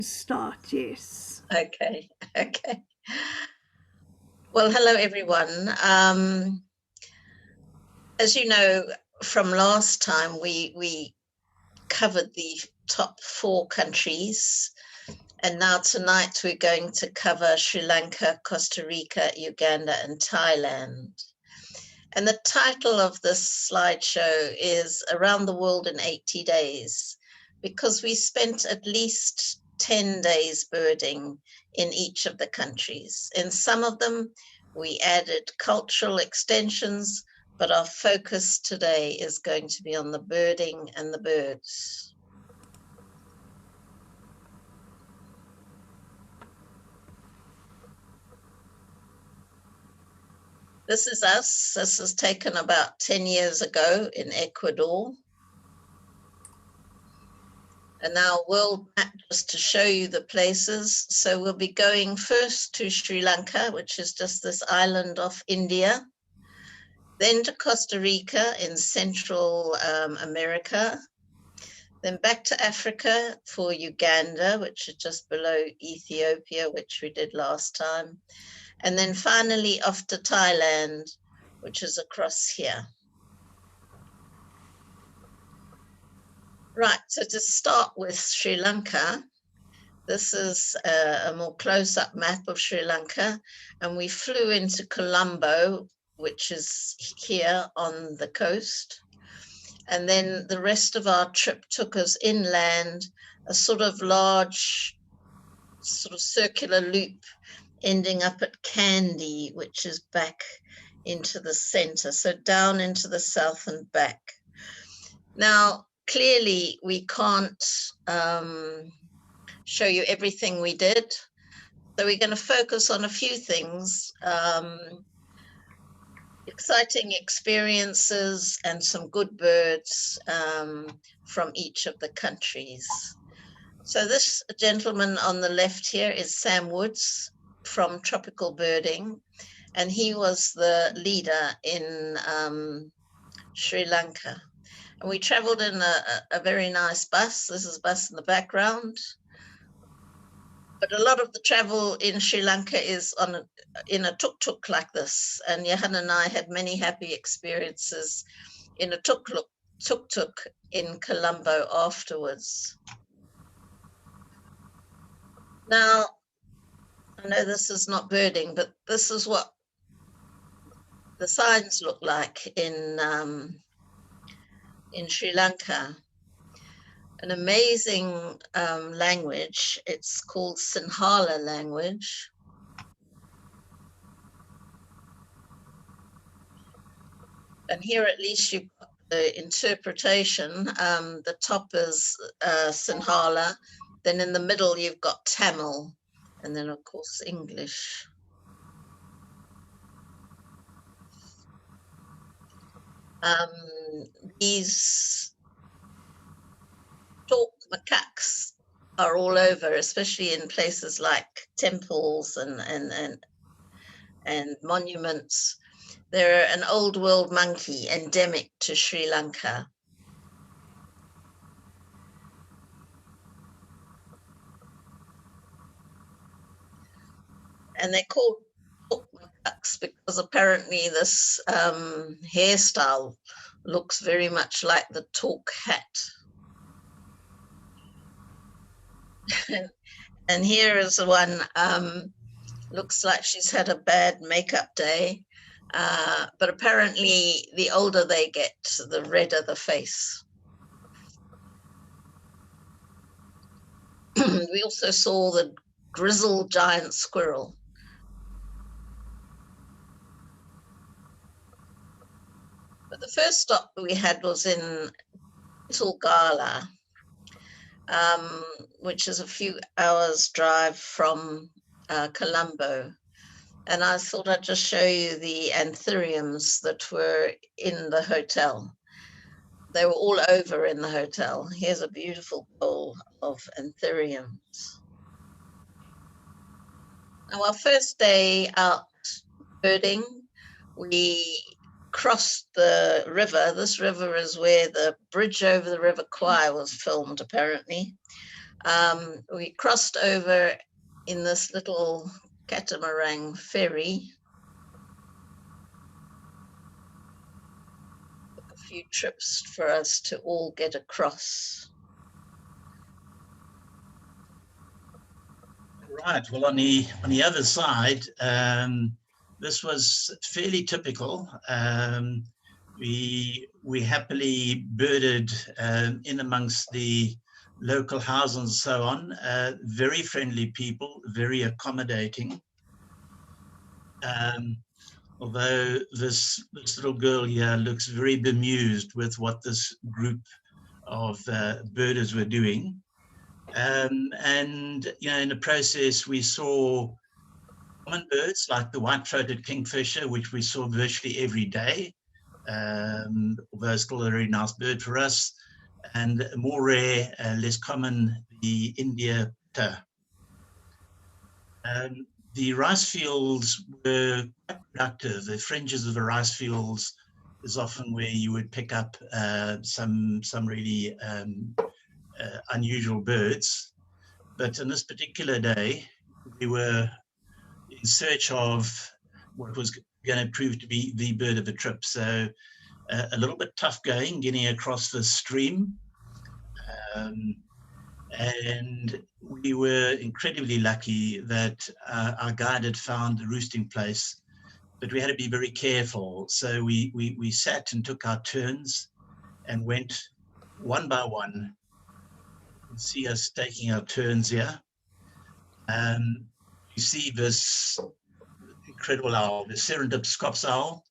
Start, yes. Okay. Well, hello everyone. As you know from last time, we covered the top 4 countries, and now tonight we're going to cover Sri Lanka, Costa Rica, Uganda, and Thailand. And the title of this slideshow is Around the World in 80 Days, because we spent at least 10 days birding in each of the countries. In some of them, we added cultural extensions, but our focus today is going to be on the birding and the birds. This is us. This was taken about 10 years ago in Ecuador. And now world map just to show you the places. So we'll be going first to Sri Lanka, which is just this island off India, then to Costa Rica in Central America, then back to Africa for Uganda, which is just below Ethiopia, which we did last time, and then finally off to Thailand, which is across here. Right, so to start with Sri Lanka, this is a more close-up map of Sri Lanka, and we flew into Colombo, which is here on the coast, and then the rest of our trip took us inland, a sort of large, sort of circular loop, ending up at Kandy, which is back into the center, so down into the south and back. Now, clearly, we can't show you everything we did. So we're going to focus on a few things, exciting experiences and some good birds from each of the countries. So this gentleman on the left here is Sam Woods from Tropical Birding, and he was the leader in Sri Lanka. And we traveled in a very nice bus. This is a bus in the background. But a lot of the travel in Sri Lanka is in a tuk-tuk like this. And Johan and I had many happy experiences in a tuk-tuk in Colombo afterwards. Now, I know this is not birding, but this is what the signs look like in Sri Lanka. An amazing language. It's called Sinhala language. And here at least you've got the interpretation. The top is Sinhala, then in the middle you've got Tamil, and then of course English. These stork macaques are all over, especially in places like temples and monuments. They're an old world monkey endemic to Sri Lanka. And they're called stork macaques because apparently this hairstyle looks very much like the torque hat. And here is one, looks like she's had a bad makeup day, but apparently the older they get, the redder the face. We also saw the grizzled giant squirrel. But the first stop we had was in Little Gala, which is a few hours drive from Colombo. And I thought I'd just show you the anthuriums that were in the hotel. They were all over in the hotel. Here's a beautiful bowl of anthuriums. Now, our first day out birding, we crossed the river. This river is where the bridge over the River Kwai was filmed, apparently. We crossed over in this little catamaran ferry. A few trips for us to all get across. Right. Well, on the other side, this was fairly typical. We happily birded in amongst the local houses and so on. Very friendly people, very accommodating. Although this little girl here looks very bemused with what this group of birders were doing. And in the process, we saw common birds like the white-throated kingfisher, which we saw virtually every day, although still a very nice bird for us, and more rare, less common, the India pter. The rice fields were quite productive. The fringes of the rice fields is often where you would pick up some really unusual birds. But on this particular day, we were in search of what was going to prove to be the bird of the trip. So a little bit tough going, getting across the stream. And we were incredibly lucky that our guide had found the roosting place, but we had to be very careful. So we sat and took our turns and went one by one. You can see us taking our turns here. You see this incredible owl, the Serendip scops owl,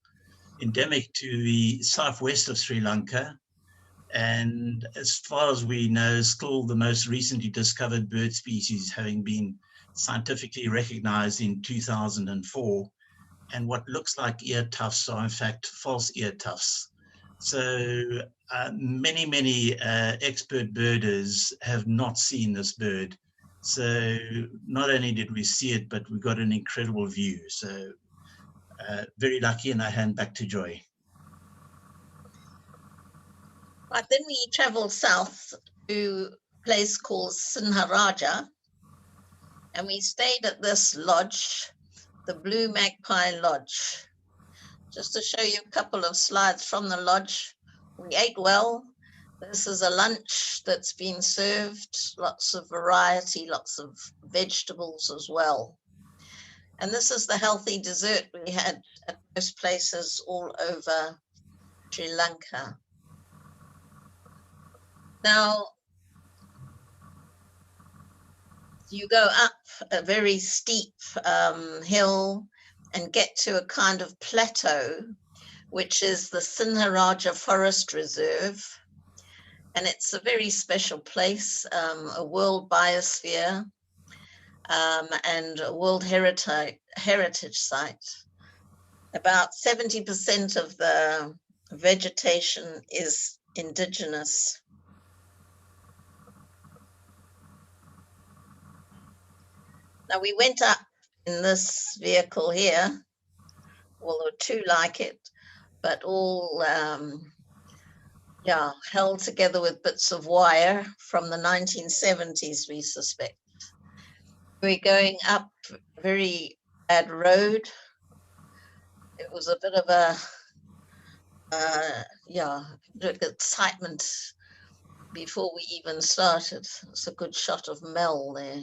endemic to the southwest of Sri Lanka. And as far as we know, still the most recently discovered bird species, having been scientifically recognized in 2004. And what looks like ear tufts are in fact false ear tufts. So many expert birders have not seen this bird. So not only did we see it, but we got an incredible view. So very lucky, and I hand back to Joy. Right, then we traveled south to a place called Sinharaja, and we stayed at this lodge, the Blue Magpie Lodge. Just to show you a couple of slides from the lodge. We ate well. This is a lunch that's been served, lots of variety, lots of vegetables as well. And this is the healthy dessert we had at most places all over Sri Lanka. Now, you go up a very steep hill and get to a kind of plateau, which is the Sinharaja Forest Reserve. And it's a very special place, a world biosphere and a world heritage site. About 70% of the vegetation is indigenous. Now we went up in this vehicle here, well, there were two like it, but all held together with bits of wire from the 1970s, we suspect. We're going up a very bad road. It was a bit of a excitement before we even started. It's a good shot of Mel there.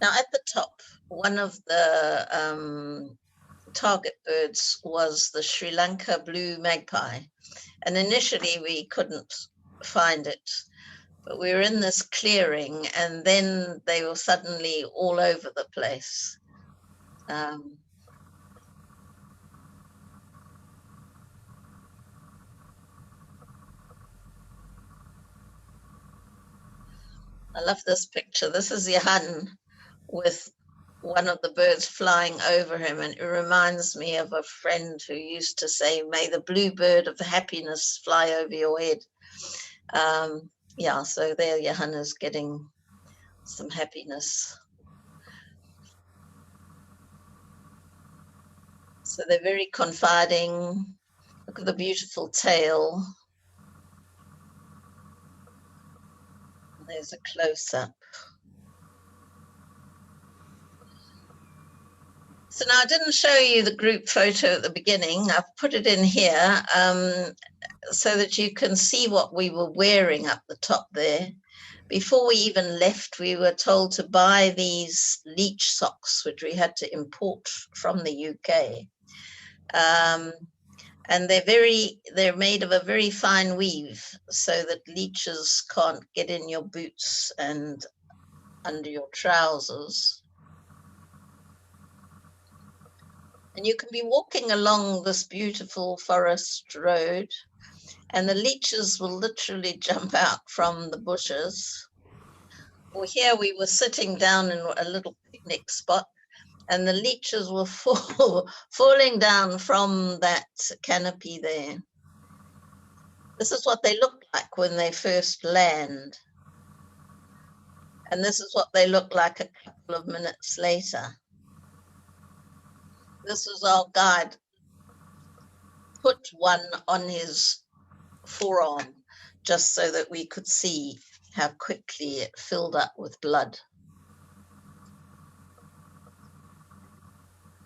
Now at the top, one of the target birds was the Sri Lanka blue magpie. And initially we couldn't find it, but we were in this clearing and then they were suddenly all over the place. I love this picture. This is Johan with one of the birds flying over him, and it reminds me of a friend who used to say, "May the blue bird of happiness fly over your head." So there Johan is getting some happiness. So they're very confiding. Look at the beautiful tail. There's a close-up. So now I didn't show you the group photo at the beginning. I've put it in here so that you can see what we were wearing up the top there. Before we even left, we were told to buy these leech socks, which we had to import from the UK. And they're made of a very fine weave so that leeches can't get in your boots and under your trousers. And you can be walking along this beautiful forest road, and the leeches will literally jump out from the bushes. Well, here we were sitting down in a little picnic spot, and the leeches were falling down from that canopy there. This is what they look like when they first land. And this is what they look like a couple of minutes later. This was our guide. Put one on his forearm just so that we could see how quickly it filled up with blood.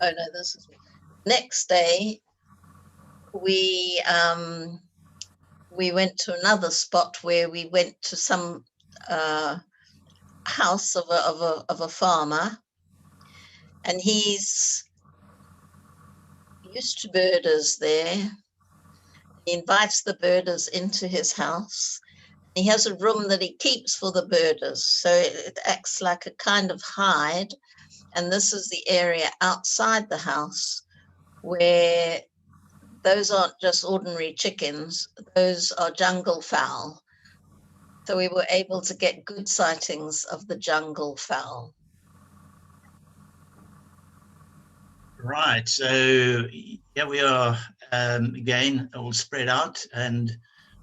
Oh no, this is next day. We went to another spot where we went to some house of a farmer, and he's used to birders there. He invites the birders into his house. He has a room that he keeps for the birders, so it acts like a kind of hide. And this is the area outside the house where those aren't just ordinary chickens, those are jungle fowl. So we were able to get good sightings of the jungle fowl. Right, so here we are again, all spread out, and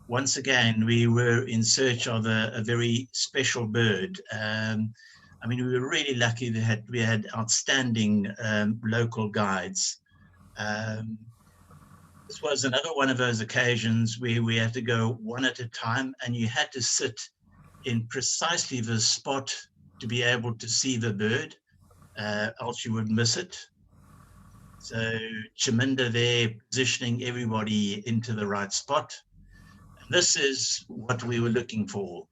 once again we were in search of a very special bird. I mean, we were really lucky that we had outstanding local guides. This was another one of those occasions where we had to go one at a time, and you had to sit in precisely the spot to be able to see the bird, else you would miss it. So Chaminda there positioning everybody into the right spot. And this is what we were looking for.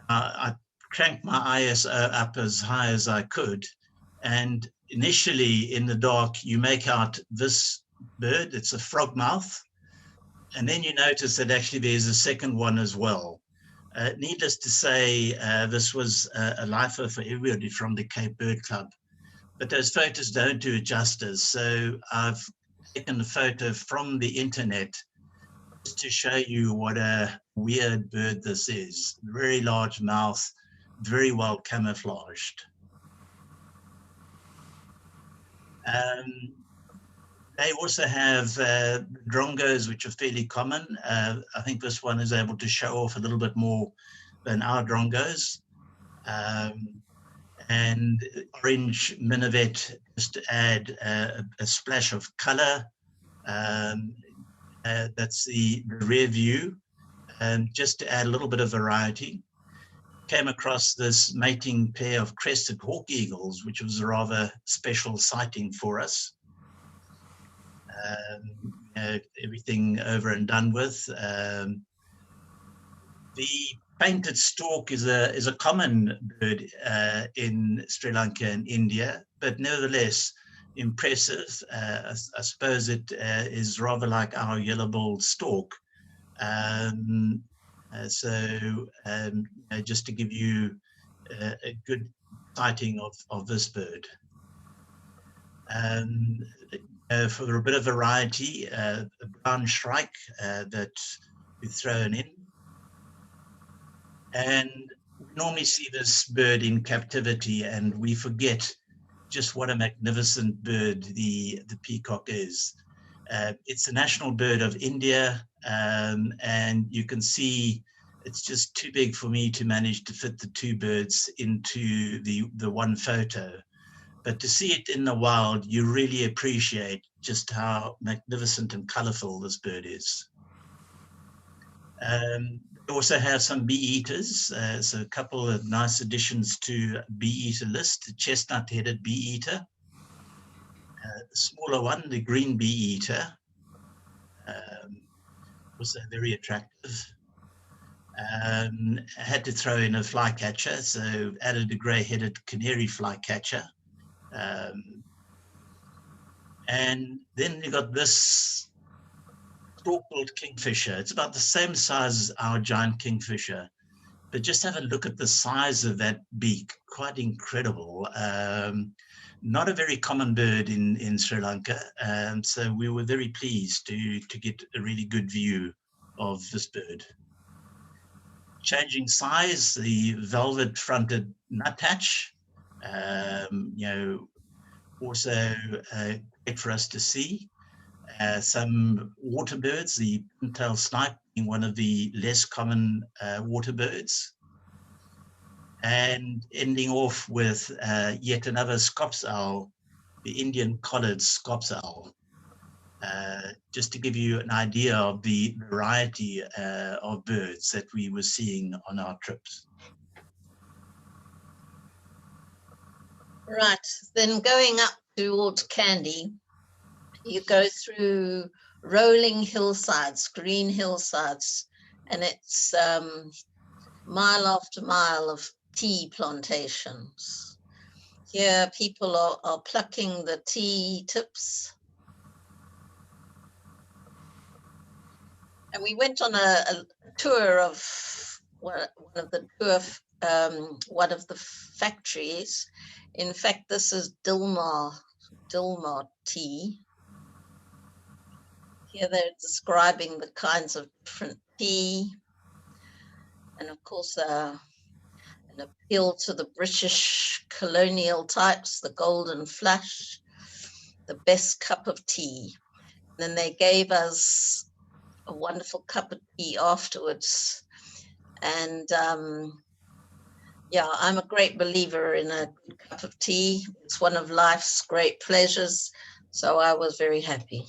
I cranked my ISO up as high as I could. And initially in the dark, you make out this bird, it's a frogmouth. And then you notice that actually there's a second one as well. Needless to say, this was a lifer for everybody from the Cape Bird Club. But those photos don't do it justice. So I've taken a photo from the internet just to show you what a weird bird this is. Very large mouth, very well camouflaged. They also have drongos, which are fairly common. I think this one is able to show off a little bit more than our drongos. And orange Minivet, just to add a splash of color. That's the rear view, just to add a little bit of variety. Came across this mating pair of crested hawk eagles, which was a rather special sighting for us. Everything over and done with. The painted stork is a common bird in Sri Lanka and India, but nevertheless impressive. I suppose it is rather like our yellow-billed stork. Just to give you a good sighting of this bird. For a bit of variety, a brown shrike that we've thrown in. And we normally see this bird in captivity, and we forget just what a magnificent bird the peacock is. It's the national bird of India, and you can see it's just too big for me to manage to fit the two birds into the one photo. But to see it in the wild, you really appreciate just how magnificent and colorful this bird is. We also have some bee eaters. So a couple of nice additions to bee eater list. The chestnut-headed bee eater, the smaller one, the green bee eater, also very attractive. I had to throw in a flycatcher, so added a grey-headed canary flycatcher. And then you got this stalk-billed kingfisher. It's about the same size as our giant kingfisher, but just have a look at the size of that beak, quite incredible. Not a very common bird in Sri Lanka, so we were very pleased to get a really good view of this bird. Changing size, the velvet-fronted nuthatch, also great for us to see. Some water birds, the pintail snipe being one of the less common water birds. And ending off with yet another scops owl, the Indian collared scops owl. Just to give you an idea of the variety of birds that we were seeing on our trips. Right, then going up towards Kandy, you go through rolling hillsides, green hillsides, and it's mile after mile of tea plantations. Here people are plucking the tea tips. And we went on a tour of one of the factories. In fact, this is Dilmar tea. Here they're describing the kinds of different tea. And of course, an appeal to the British colonial types, the golden flash, the best cup of tea. And then they gave us a wonderful cup of tea afterwards. And yeah, I'm a great believer in a good cup of tea. It's one of life's great pleasures. So I was very happy.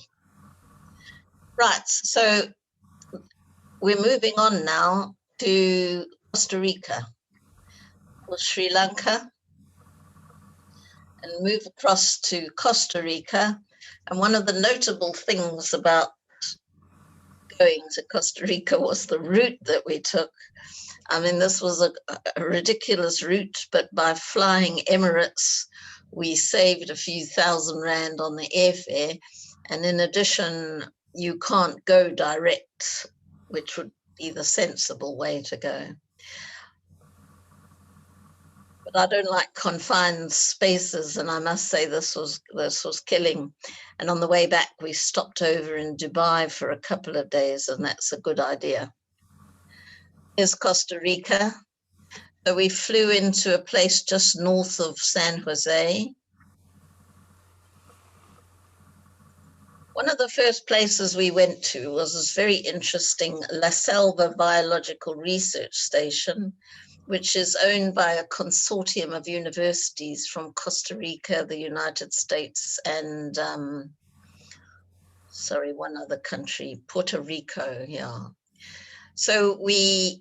Right, so we're moving on now to Costa Rica or Sri Lanka and move across to Costa Rica. And one of the notable things about going to Costa Rica was the route that we took. I mean, this was a ridiculous route, but by flying Emirates, we saved a few £1,000 on the airfare. And in addition, you can't go direct, which would be the sensible way to go. But I don't like confined spaces, and I must say this was killing. And on the way back, we stopped over in Dubai for a couple of days, and that's a good idea. Here's Costa Rica. So we flew into a place just north of San Jose. One of the first places we went to was this very interesting La Selva Biological Research Station, which is owned by a consortium of universities from Costa Rica, the United States, and one other country, Puerto Rico, yeah. So the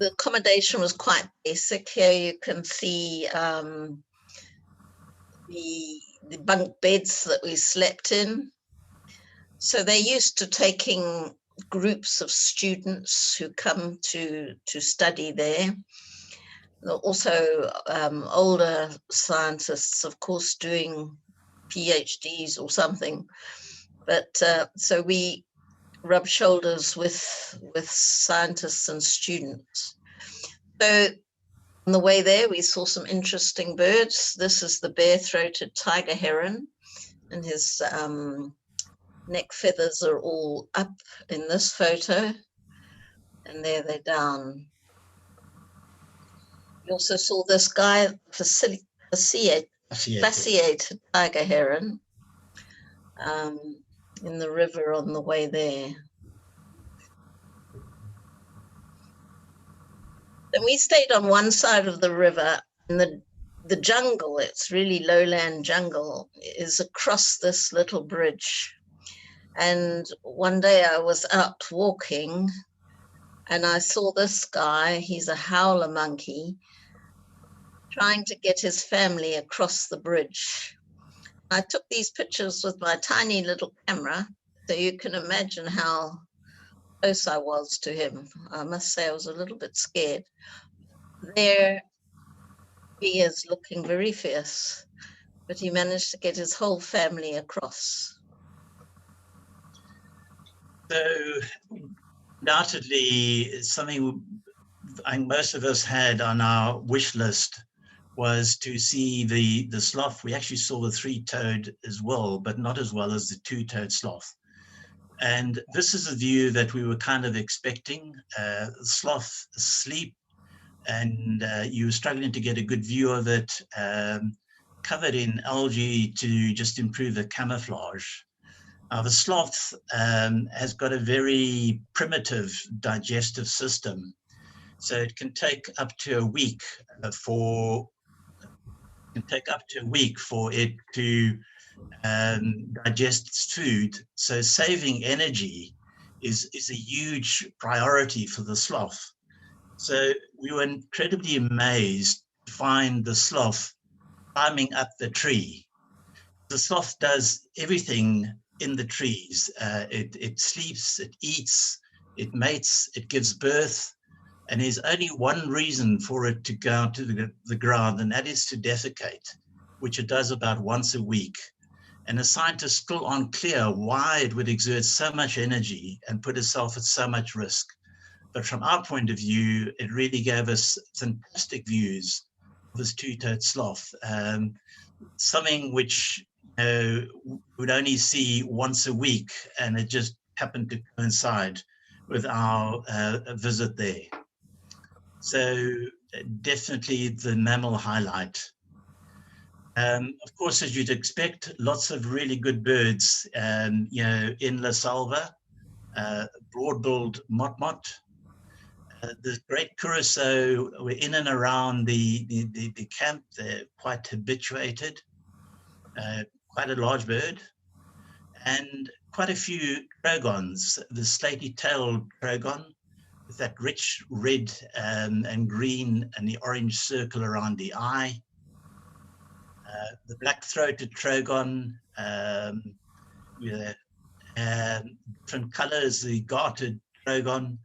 accommodation was quite basic. Here you can see the bunk beds that we slept in. So they're used to taking groups of students who come to study there. Also older scientists, of course, doing PhDs or something. But so we rub shoulders with scientists and students. So on the way there, we saw some interesting birds. This is the bare-throated tiger heron, and his neck feathers are all up in this photo, and there they're down. We also saw this guy, fasciated tiger heron, in the river on the way there. Then we stayed on one side of the river, and the jungle, it's really lowland jungle, is across this little bridge. And one day I was out walking and I saw this guy, he's a howler monkey, trying to get his family across the bridge. I took these pictures with my tiny little camera, so you can imagine how close I was to him. I must say I was a little bit scared. There he is, looking very fierce, but he managed to get his whole family across. So undoubtedly, something I think most of us had on our wish list was to see the sloth. We actually saw the three-toed as well, but not as well as the two-toed sloth. And this is a view that we were kind of expecting. Sloth asleep, and you were struggling to get a good view of it, covered in algae to just improve the camouflage. The sloth has got a very primitive digestive system, so it can take up to a week for it to digest its food. So saving energy is a huge priority for the sloth. So we were incredibly amazed to find the sloth climbing up the tree. The sloth does everything in the trees. It sleeps, it eats, it mates, it gives birth, and there's only one reason for it to go to the ground, and that is to defecate, which it does about once a week. And the scientists still aren't clear why it would exert so much energy and put itself at so much risk. But from our point of view, it really gave us fantastic views of this two-toed sloth, something which we'd only see once a week, and it just happened to coincide with our visit there. So definitely the mammal highlight. Of course, as you'd expect, lots of really good birds, in La Salva, broad-billed motmot. The great curassow were in and around the camp. They're quite habituated, quite a large bird, and quite a few trogons, the slaty-tailed trogon with that rich red and green and the orange circle around the eye. The black-throated trogon with different colors, the gartered trogon.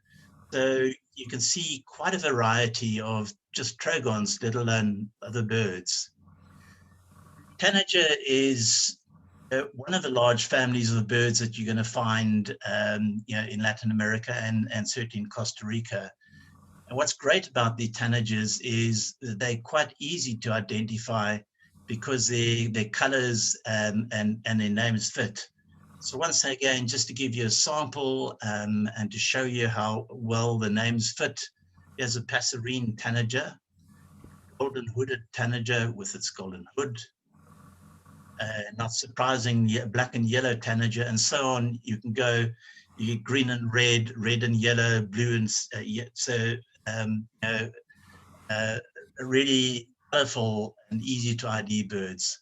So you can see quite a variety of just trogons, let alone other birds. Tanager is one of the large families of birds that you're going to find in Latin America and certainly in Costa Rica. And what's great about the tanagers is that they're quite easy to identify because their colors and their names fit. So once again, just to give you a sample and to show you how well the names fit, here's a passerine tanager, golden hooded tanager with its golden hood. Not surprising, black and yellow tanager, and so on. You can go, you get green and red, red and yellow, blue and really colorful and easy to ID birds.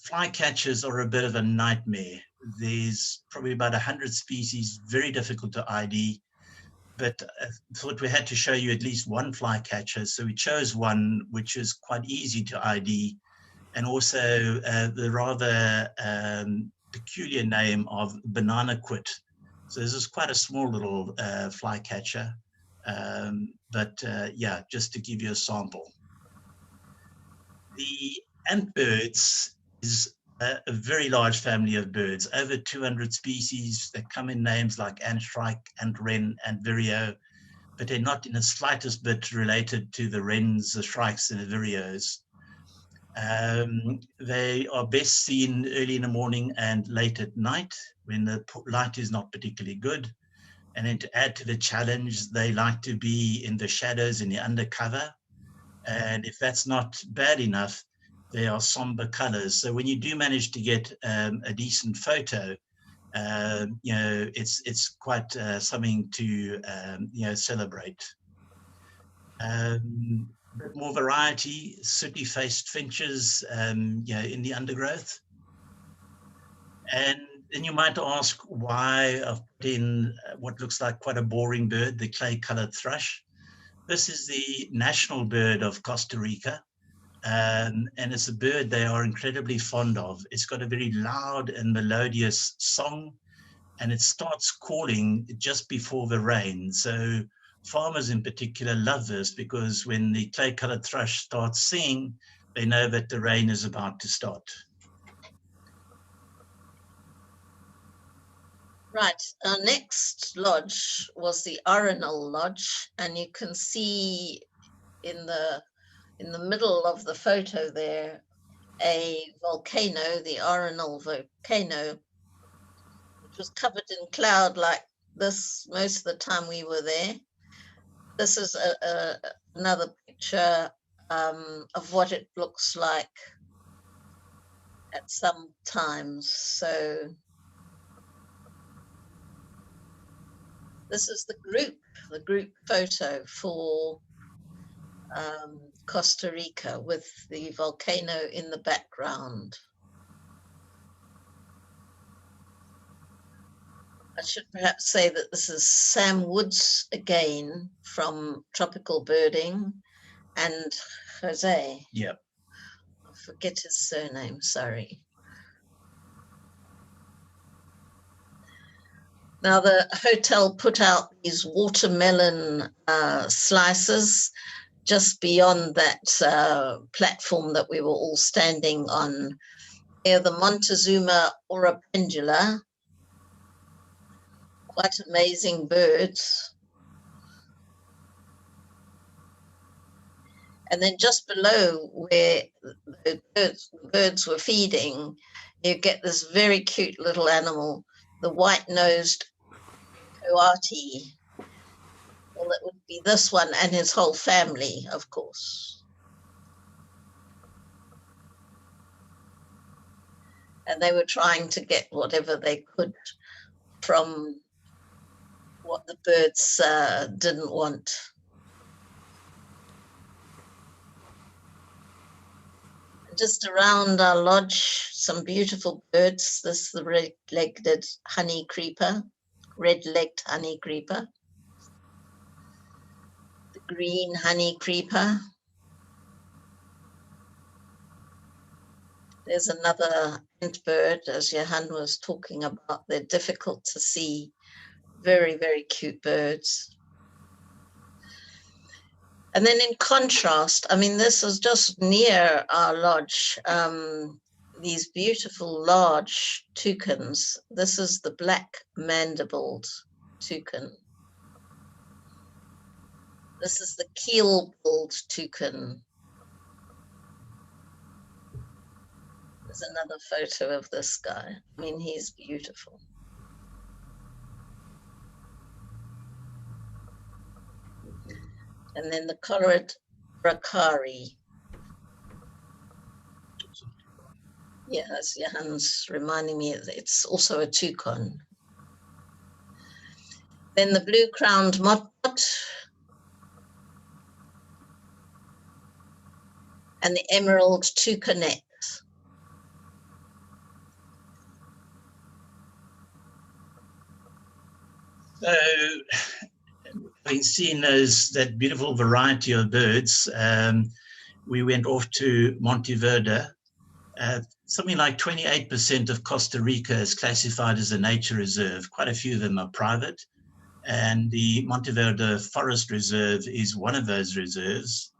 Flycatchers are a bit of a nightmare. There's probably about 100 species, very difficult to ID, but I thought we had to show you at least one flycatcher. So we chose one which is quite easy to ID, and also the rather peculiar name of banana quit. So this is quite a small little flycatcher, but yeah, just to give you a sample. The antbirds is a very large family of birds, over 200 species that come in names like antshrike, antwren, and vireo, but they're not in the slightest bit related to the wrens, the shrikes, and the vireos. They are best seen early in the morning and late at night when the light is not particularly good. And then to add to the challenge, they like to be in the shadows, in the undercover. And if that's not bad enough, they are somber colors. So when you do manage to get a decent photo, it's quite something to celebrate. A bit more variety, sooty-faced finches, in the undergrowth. And Then you might ask why I've put in what looks like quite a boring bird, the clay-colored thrush. This is the national bird of Costa Rica, and it's a bird they are incredibly fond of. It's got a very loud and melodious song, and it starts calling just before the rain. So farmers in particular love this, because when the clay-colored thrush starts singing, they know that the rain is about to start. Right, our next lodge was the Arenal Lodge, and you can see in the middle of the photo there a volcano, the Arenal volcano, which was covered in cloud like this most of the time we were there. This is another picture of what it looks like at some times. So this is the group photo for Costa Rica with the volcano in the background. I should perhaps say that this is Sam Woods again from Tropical Birding, and Jose. Yep. I forget his surname, sorry. Now the hotel put out these watermelon slices just beyond that platform that we were all standing on. They're the Montezuma orapendula, quite amazing birds. And then just below where the birds were feeding, you get this very cute little animal, the white-nosed coati. Well, it would be this one and his whole family, of course. And they were trying to get whatever they could from what the birds didn't want. Just around our lodge, some beautiful birds. This is the red-legged honey creeper, red-legged honey creeper, the green honey creeper. There's another ant bird, as Johan was talking about. They're difficult to see, very, very cute birds. And then in contrast, I mean, this is just near our lodge, these beautiful large toucans. This is the black mandibled toucan. This is the keel-billed toucan. There's another photo of this guy. I mean, he's beautiful. And then the colored bracari. Yeah, as Johan's reminding me, it's also a toucan. Then the blue-crowned motmot and the emerald toucanet. So, having seen that beautiful variety of birds, we went off to Monteverde. Something like 28% of Costa Rica is classified as a nature reserve. Quite a few of them are private. And the Monteverde Forest Reserve is one of those reserves.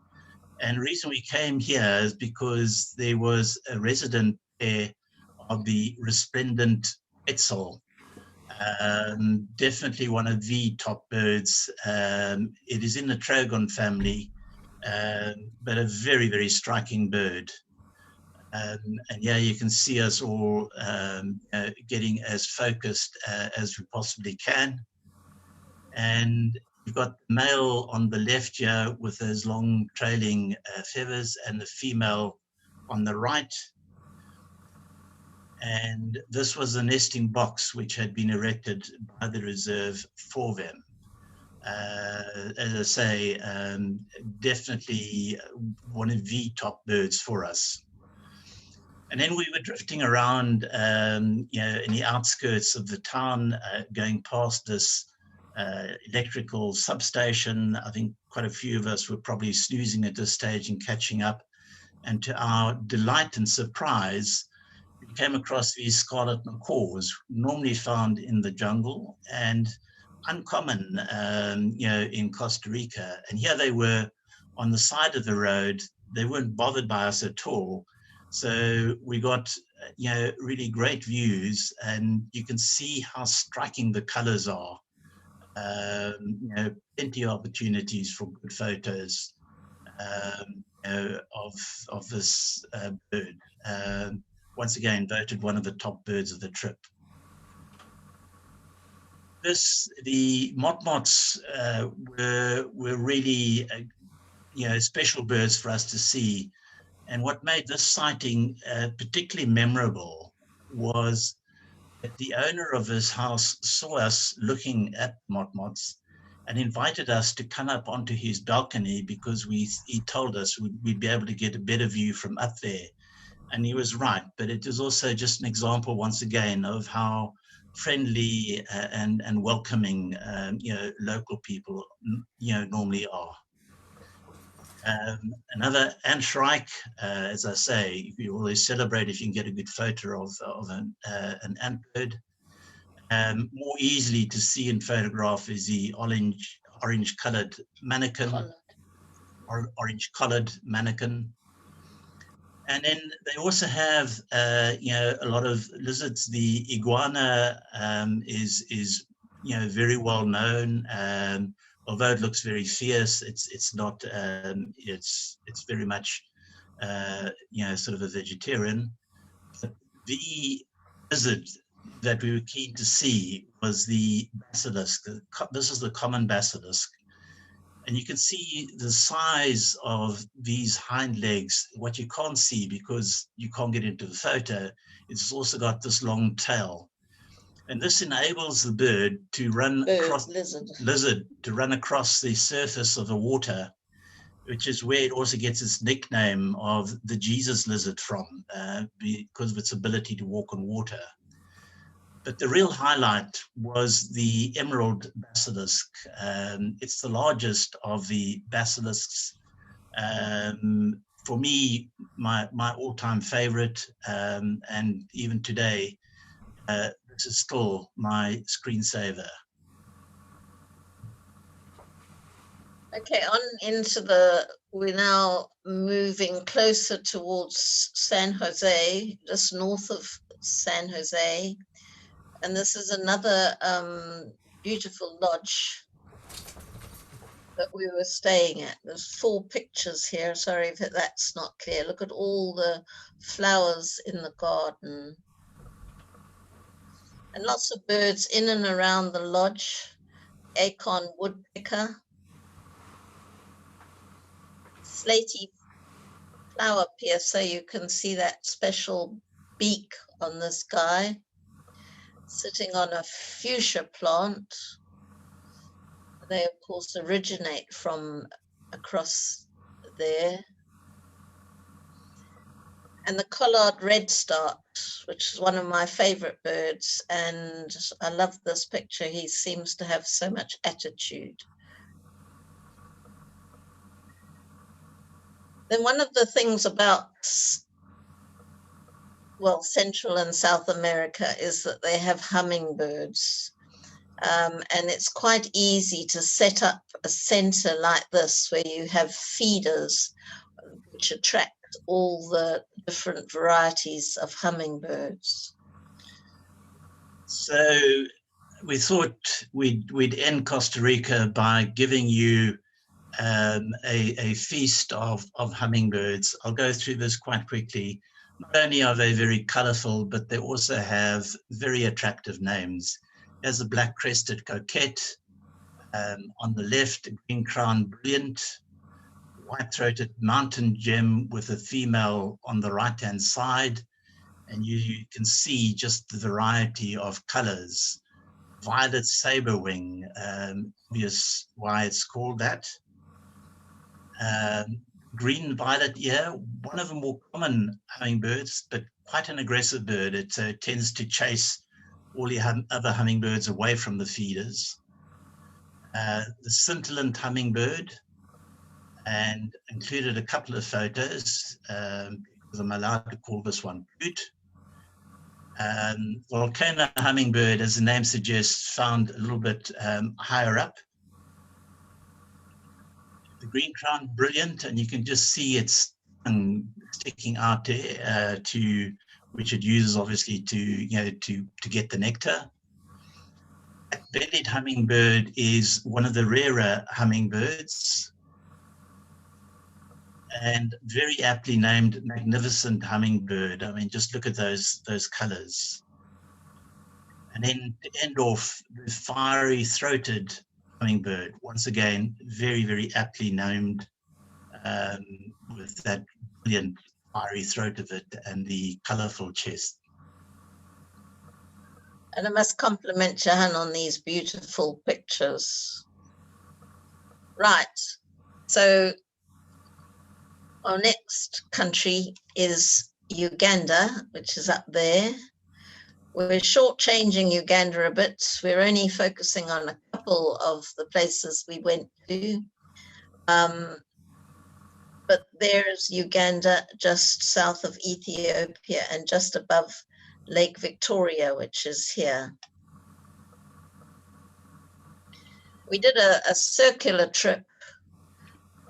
And the reason we came here is because there was a resident there of the resplendent quetzal. Definitely one of the top birds. It is in the trogon family, but a very, very striking bird. And yeah, you can see us all getting as focused as we possibly can. And you've got the male on the left here with those long trailing feathers, and the female on the right. And this was a nesting box which had been erected by the reserve for them. As I say, definitely one of the top birds for us. And then we were drifting around, you know, in the outskirts of the town, going past this electrical substation. I think quite a few of us were probably snoozing at this stage and catching up. And to our delight and surprise, we came across these scarlet macaws, normally found in the jungle and uncommon, you know, in Costa Rica. And here they were on the side of the road. They weren't bothered by us at all. So we got, you know, really great views, and you can see how striking the colors are. You know, plenty of opportunities for good photos you know, of this bird. Once again, voted one of the top birds of the trip. The motmots were really, you know, special birds for us to see. And what made this sighting particularly memorable was that the owner of this house saw us looking at motmots and invited us to come up onto his balcony because he told us we'd be able to get a better view from up there. And he was right, but it is also just an example, once again, of how friendly and welcoming, you know, local people, you know, normally are. Another Anschreich, as I say, you always celebrate if you can get a good photo of an ant bird. More easily to see in photograph is the orange colored mannequin, orange colored mannequin. And then they also have, you know, a lot of lizards. The iguana is you know, very well known. Although it looks very fierce, it's not. It's very much, you know, sort of a vegetarian. But the lizard that we were keen to see was the basilisk. This is the common basilisk. And you can see the size of these hind legs. What you can't see because you can't get into the photo, it's also got this long tail. And this enables the bird to run across lizard to run across the surface of the water, which is where it also gets its nickname of the Jesus lizard from, because of its ability to walk on water. But the real highlight was the emerald basilisk. It's the largest of the basilisks. For me, my all-time favorite, and even today, this is still my screensaver. Okay, we're now moving closer towards San Jose, just north of San Jose. And this is another beautiful lodge that we were staying at. There's 4 pictures here. Sorry if that's not clear. Look at all the flowers in the garden. And lots of birds in and around the lodge. Acorn woodpecker. Slaty flower piercer. You can see that special beak on this guy, sitting on a fuchsia plant. They, of course, originate from across there. And the collared redstart, which is one of my favorite birds. And I love this picture. He seems to have so much attitude. Then one of the things about, well, Central and South America is that they have hummingbirds. And it's quite easy to set up a center like this where you have feeders which attract all the different varieties of hummingbirds. So we thought we'd end Costa Rica by giving you a feast of hummingbirds. I'll go through this quite quickly. Not only are they very colorful, but they also have very attractive names. There's a black-crested coquette on the left, a green-crowned brilliant, white-throated mountain gem with a female on the right-hand side, and you can see just the variety of colors. Violet sabrewing, obvious why it's called that. Green violet ear, one of the more common hummingbirds, but quite an aggressive bird. It tends to chase all the other hummingbirds away from the feeders. The scintillant hummingbird, and included a couple of photos because I'm allowed to call this one cute. Volcano hummingbird, as the name suggests, found a little bit higher up. The green crown, brilliant, and you can just see its tongue sticking out there, which it uses obviously to get the nectar. Black-bellied hummingbird is one of the rarer hummingbirds, and very aptly named magnificent hummingbird. I mean, just look at those colors. And then to end off, the fiery-throated hummingbird, once again, very, very aptly named, with that brilliant fiery throat of it and the colorful chest. And I must compliment Johan on these beautiful pictures. Right, so our next country is Uganda, which is up there. We're shortchanging Uganda a bit. We're only focusing on a couple of the places we went to. But there's Uganda just south of Ethiopia and just above Lake Victoria, which is here. We did a circular trip.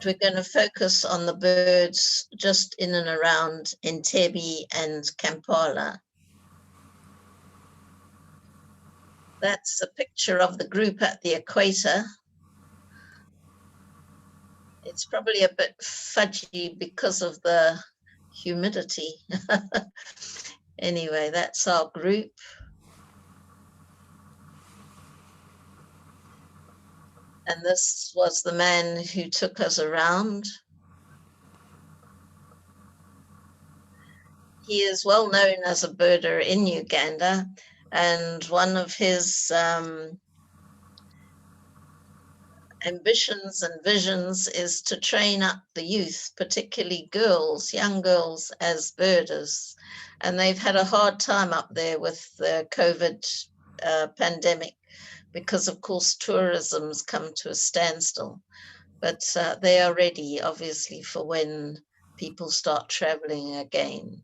We're going to focus on the birds just in and around Entebbe and Kampala. That's a picture of the group at the equator. It's probably a bit fudgy because of the humidity. Anyway, that's our group. And this was the man who took us around. He is well known as a birder in Uganda, and one of his ambitions and visions is to train up the youth, particularly girls, young girls, as birders. And they've had a hard time up there with the COVID pandemic because, of course, tourism's come to a standstill. But they are ready, obviously, for when people start traveling again.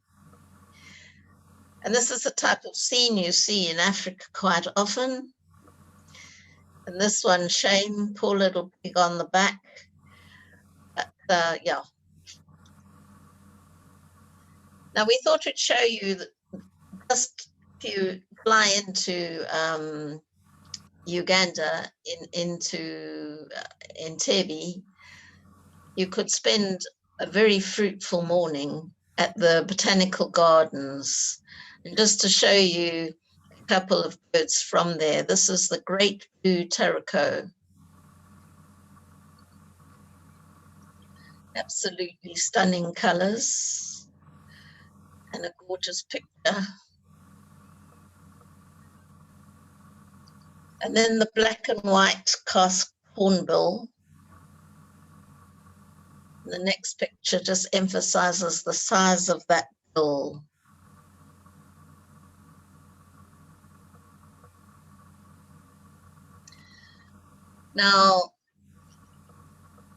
And this is the type of scene you see in Africa quite often. And this one, shame, poor little pig on the back. But, yeah. Now, we thought we'd show you that just if you fly into Uganda, into Entebbe, you could spend a very fruitful morning at the botanical gardens. And just to show you a couple of birds from there, this is the great blue taraco. Absolutely stunning colors and a gorgeous picture. And then the black and white casque hornbill. The next picture just emphasizes the size of that bill. Now,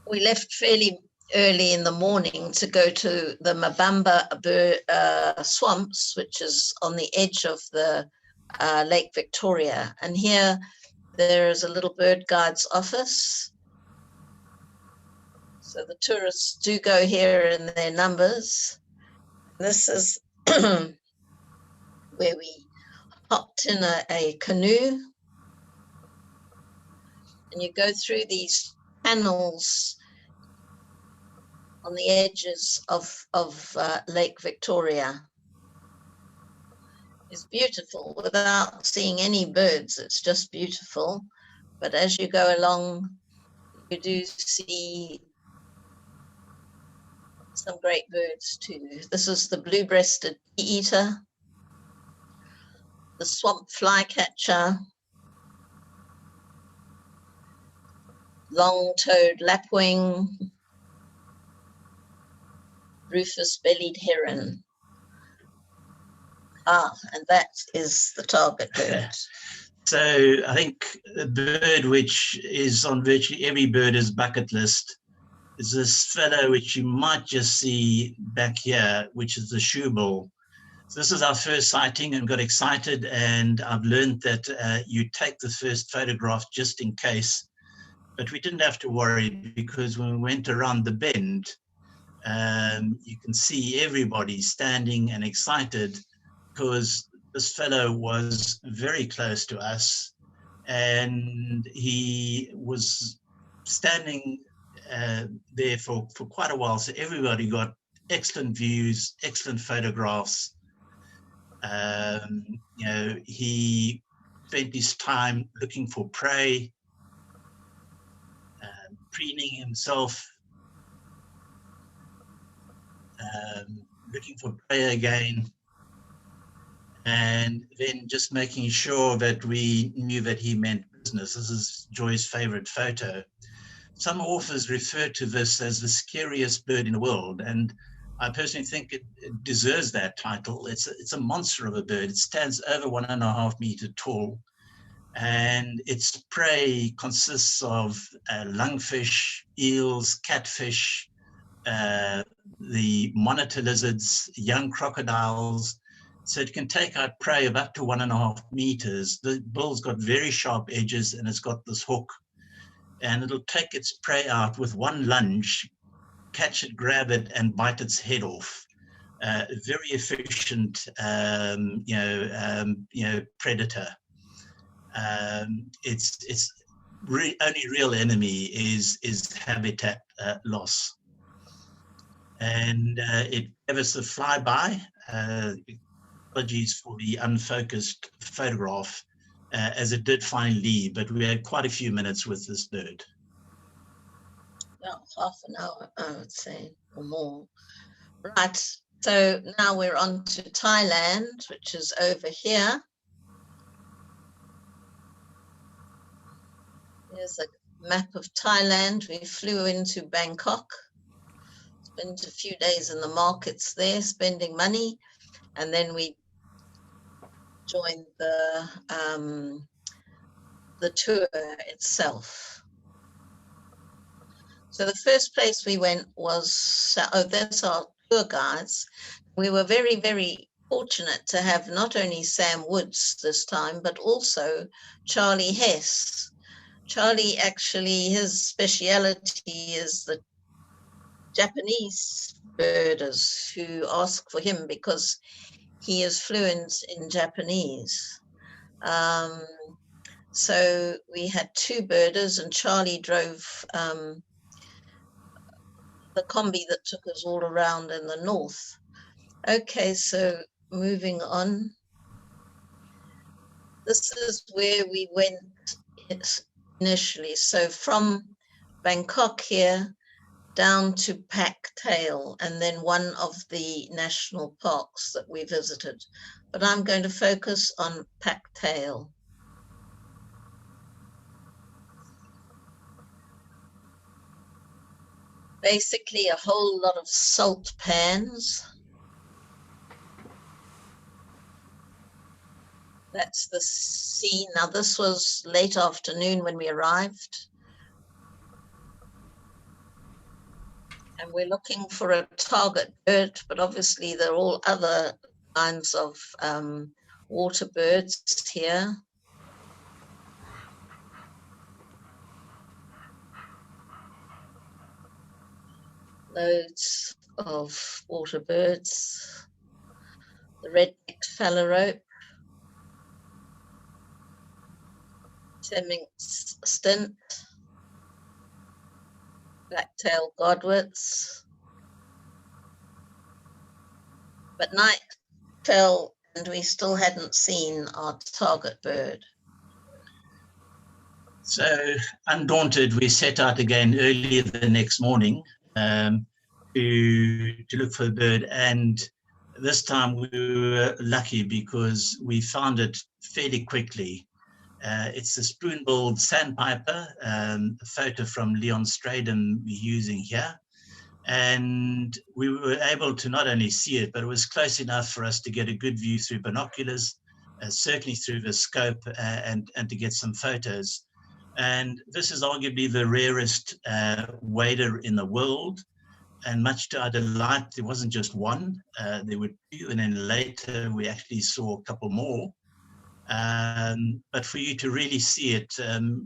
we left fairly early in the morning to go to the Mabamba swamps, which is on the edge of the Lake Victoria. And here there is a little bird guide's office. So the tourists do go here in their numbers. This is where we hopped in a canoe. And you go through these channels on the edges of Lake Victoria. It's beautiful without seeing any birds. It's just beautiful. But as you go along, you do see some great birds too. This is the blue-breasted bee-eater, the swamp flycatcher, long-toed lapwing, rufous-bellied heron. And that is the target bird. So I think a bird which is on virtually every birder's bucket list is this fellow which you might just see back here, which is the shoe bull. So this is our first sighting and got excited, and I've learned that you take the first photograph just in case, but we didn't have to worry because when we went around the bend, you can see everybody standing and excited because this fellow was very close to us and he was standing there for quite a while. So everybody got excellent views, excellent photographs. He spent his time looking for prey, preening himself, looking for prey again, and then just making sure that we knew that he meant business. This is Joy's favorite photo. Some authors refer to this as the scariest bird in the world, and I personally think it deserves that title. It's a monster of a bird. It stands over 1.5 meters tall, and its prey consists of lungfish, eels, catfish, the monitor lizards, young crocodiles. So it can take out prey of up to 1.5 meters. The bull's got very sharp edges and it's got this hook, and it'll take its prey out with one lunge, catch it, grab it, and bite its head off. Very efficient, predator. Its only real enemy is habitat loss. And it gave us a flyby. Apologies for the unfocused photograph, as it did finally leave, but we had quite a few minutes with this bird. About half an hour, I would say, or more. Right, so now we're on to Thailand, which is over here. Here's a map of Thailand. We flew into Bangkok, spent a few days in the markets there, spending money, and then we joined the tour itself. So the first place we went was, there's our tour guides. We were very, very fortunate to have not only Sam Woods this time, but also Charlie Hess. Charlie, actually, his speciality is the Japanese birders who ask for him because he is fluent in Japanese. So we had two birders, and Charlie drove the combi that took us all around in the north. Okay, so moving on. This is where we went initially. So from Bangkok here down to Pak Tail, and then one of the national parks that we visited. But I'm going to focus on Pak Tail. Basically a whole lot of salt pans. That's the scene. Now this was late afternoon when we arrived. And we're looking for a target bird, but obviously there are all other kinds of water birds here. Loads of water birds. The red-necked phalarope, Temminck's stint, black-tailed godwits. But night fell and we still hadn't seen our target bird. So undaunted, we set out again early the next morning to look for the bird, and this time we were lucky because we found it fairly quickly. It's the spoon-billed sandpiper, a photo from Leon Stradham we're using here. And we were able to not only see it, but it was close enough for us to get a good view through binoculars, certainly through the scope, and to get some photos. And this is arguably the rarest wader in the world. And much to our delight, there wasn't just one, there were two, and then later we actually saw a couple more. But for you to really see it,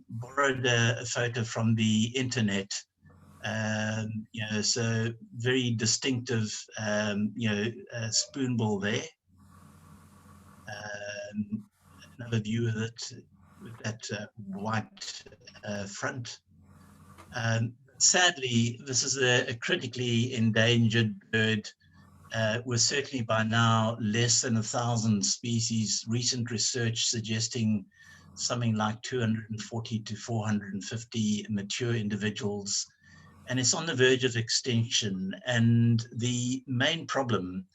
borrowed a photo from the internet. So very distinctive, spoonbill there. Another view of it with that white front. Sadly, this is a critically endangered bird with certainly by now less than 1,000 species. Recent research suggesting something like 240 to 450 mature individuals. And it's on the verge of extinction. And the main problem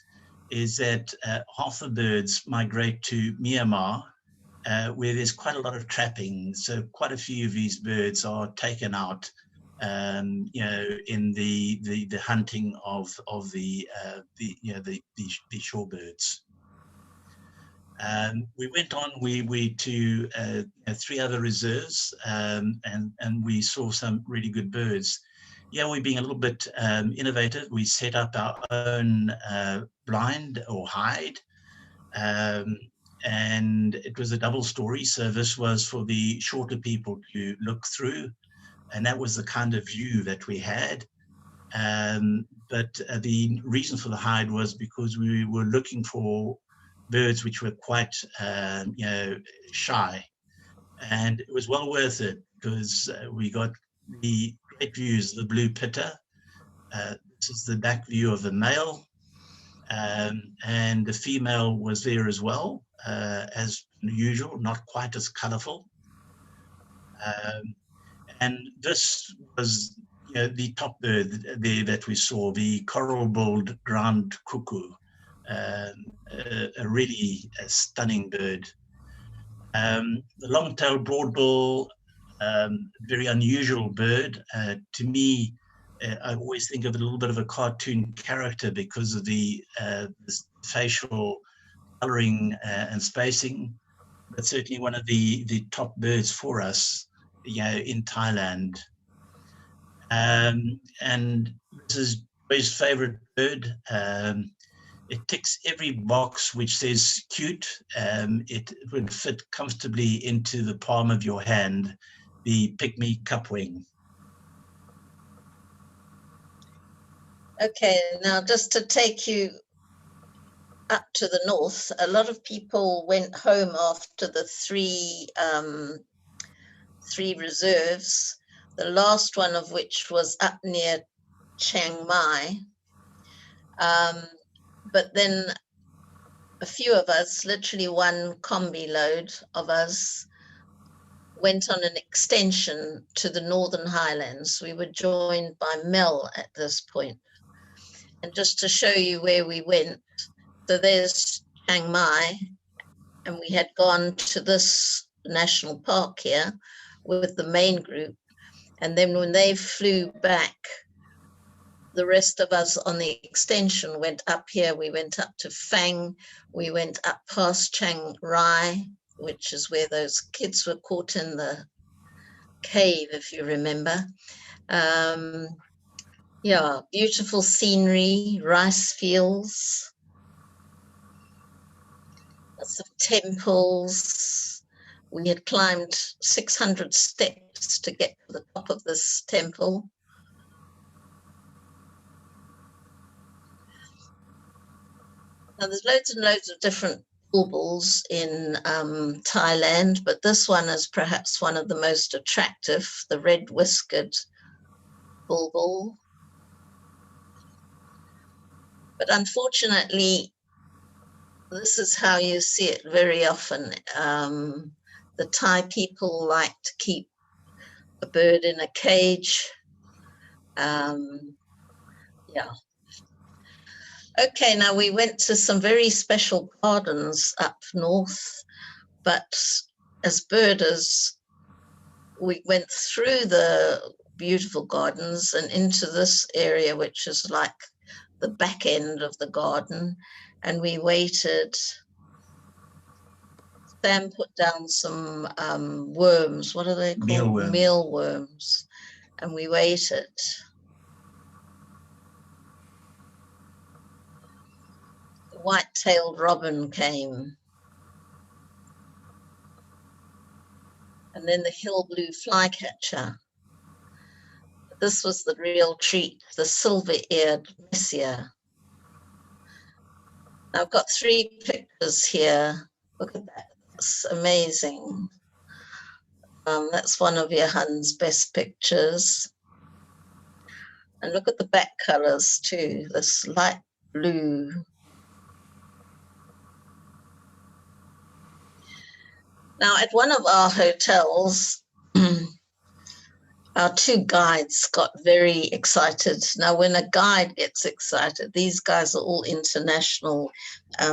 is that half the birds migrate to Myanmar, where there's quite a lot of trapping. So quite a few of these birds are taken out, in the hunting of the shorebirds. We went on, we to 3 other reserves, and we saw some really good birds. Yeah, we're being a little bit innovative. We set up our own blind or hide, and it was a double story. So this was for the shorter people to look through, and that was the kind of view that we had. But the reason for the hide was because we were looking for birds which were quite shy, and it was well worth it because we got the great views, the blue pitter. This is the back view of the male, and the female was there as well, as usual, not quite as colorful. And this was the top bird there that we saw, the coral-billed ground cuckoo, a really stunning bird. The long-tailed broadbill, very unusual bird. To me, I always think of it a little bit of a cartoon character because of the facial coloring and spacing, but certainly one of the top birds for us, in Thailand. And this is Joy's favorite bird. It ticks every box which says cute. It would fit comfortably into the palm of your hand, the pygmy cupwing. Okay, now just to take you up to the north, a lot of people went home after the three reserves, the last one of which was up near Chiang Mai. But then a few of us, literally one combi load of us, went on an extension to the Northern Highlands. We were joined by Mel at this point. And just to show you where we went, so there's Chiang Mai, and we had gone to this national park here with the main group. And then when they flew back, the rest of us on the extension went up here. We went up to Phang. We went up past Chiang Rai, which is where those kids were caught in the cave, if you remember. Yeah, beautiful scenery, rice fields, lots of temples. We had climbed 600 steps to get to the top of this temple. Now, there's loads and loads of different bulbuls in Thailand, but this one is perhaps one of the most attractive, the red-whiskered bulbul. But unfortunately, this is how you see it very often. The Thai people like to keep a bird in a cage. Yeah. Okay, now we went to some very special gardens up north, but as birders, we went through the beautiful gardens, and into this area, which is like the back end of the garden. And we waited. Sam put down some worms. What are they called? Mealworms. Mealworms. And we waited. The white-tailed robin came. And then the hill blue flycatcher. This was the real treat, the silver-eared messier. I've got 3 pictures here. Look at that. It's amazing. That's one of Johan's best pictures. And look at the back colors too, this light blue. Now, at one of our hotels, our 2 guides got very excited. Now, when a guide gets excited, these guys are all international.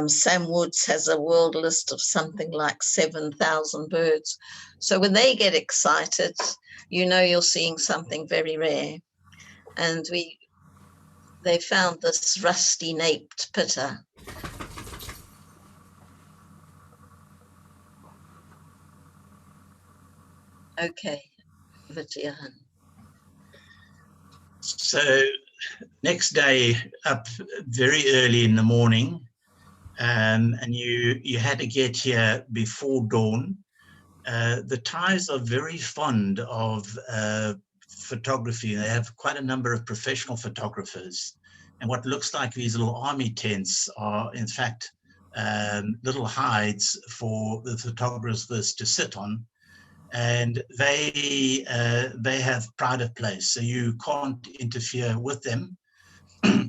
Sam Woods has a world list of something like 7,000 birds. So when they get excited, you know you're seeing something very rare. And they found this rusty-naped pitter. Okay, over to Johan. So next day, up very early in the morning, and you had to get here before dawn. The Thais are very fond of photography. They have quite a number of professional photographers, and what looks like these little army tents are in fact little hides for the photographers to sit on. And they have private place, so you can't interfere with them.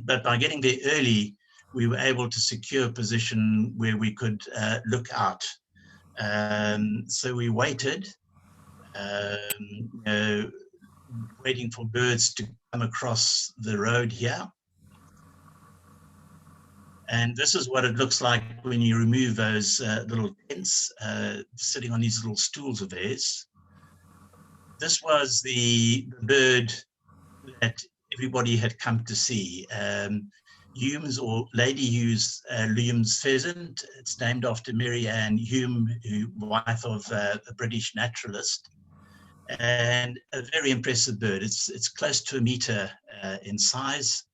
But by getting there early, we were able to secure a position where we could look out. So we waited, waiting for birds to come across the road here. And this is what it looks like when you remove those little tents sitting on these little stools of theirs. This was the bird that everybody had come to see. Hume's, or Lady Hume's pheasant. It's named after Mary Ann Hume, wife of a British naturalist. And a very impressive bird. It's close to 1 meter in size,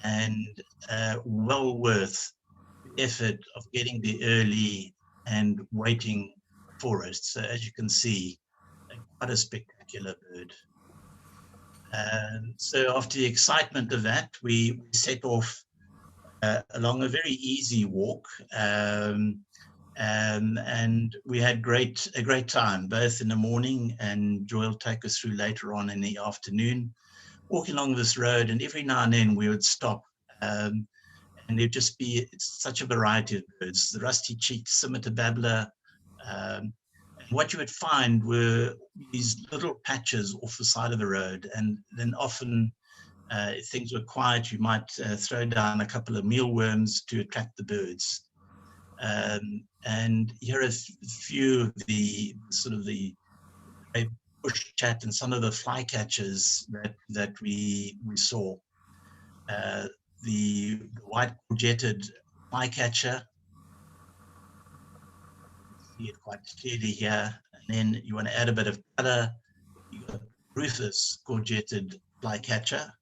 and well worth the effort of getting there early and waiting for it. So as you can see, quite a spectacular bird. So after the excitement of that, we set off along a very easy walk, and we had a great time, both in the morning, and Joy will take us through later on in the afternoon, walking along this road. And every now and then we would stop, and there'd just be such a variety of birds, the rusty-cheeked scimitar babbler. And what you would find were these little patches off the side of the road, and then often if things were quiet, you might throw down a couple of mealworms to attract the birds. And here are a few of the sort of the bush chat and some of the flycatchers that we saw. The white courgetted flycatcher, see it quite clearly here. And then you want to add a bit of color. You got Rufus courgetted flycatcher.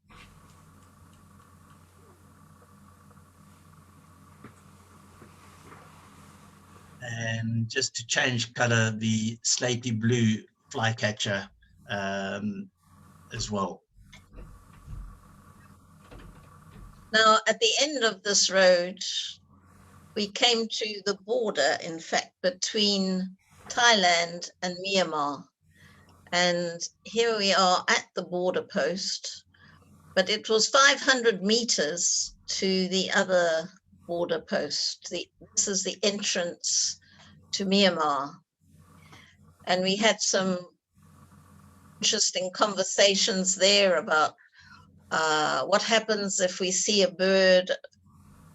And just to change color, the slaty blue flycatcher as well. Now, at the end of this road, we came to the border, in fact, between Thailand and Myanmar. And here we are at the border post, but it was 500 meters to the other border post. This is the entrance to Myanmar. And we had some interesting conversations there about what happens if we see a bird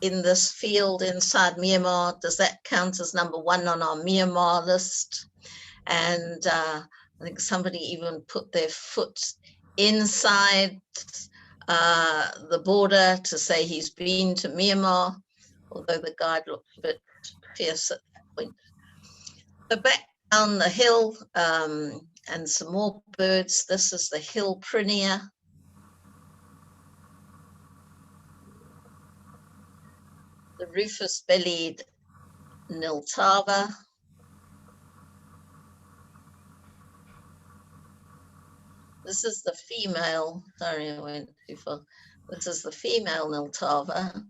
in this field inside Myanmar. Does that count as number 1 on our Myanmar list? And I think somebody even put their foot inside the border to say he's been to Myanmar, although the guide looked a bit fierce at that point. So back down the hill, and some more birds. This is the hill prinia. The rufous-bellied niltava. This is the female, sorry, I went too far. This is the female niltava,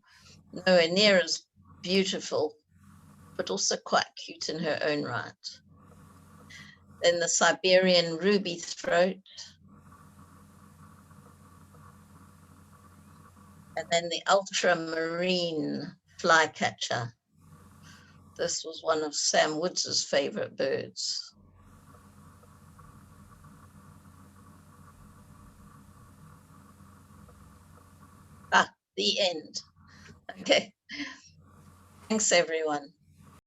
nowhere near as beautiful, but also quite cute in her own right. Then the Siberian ruby throat. And then the ultramarine flycatcher. This was one of Sam Woods's favorite birds. The end. Okay. Thanks, everyone.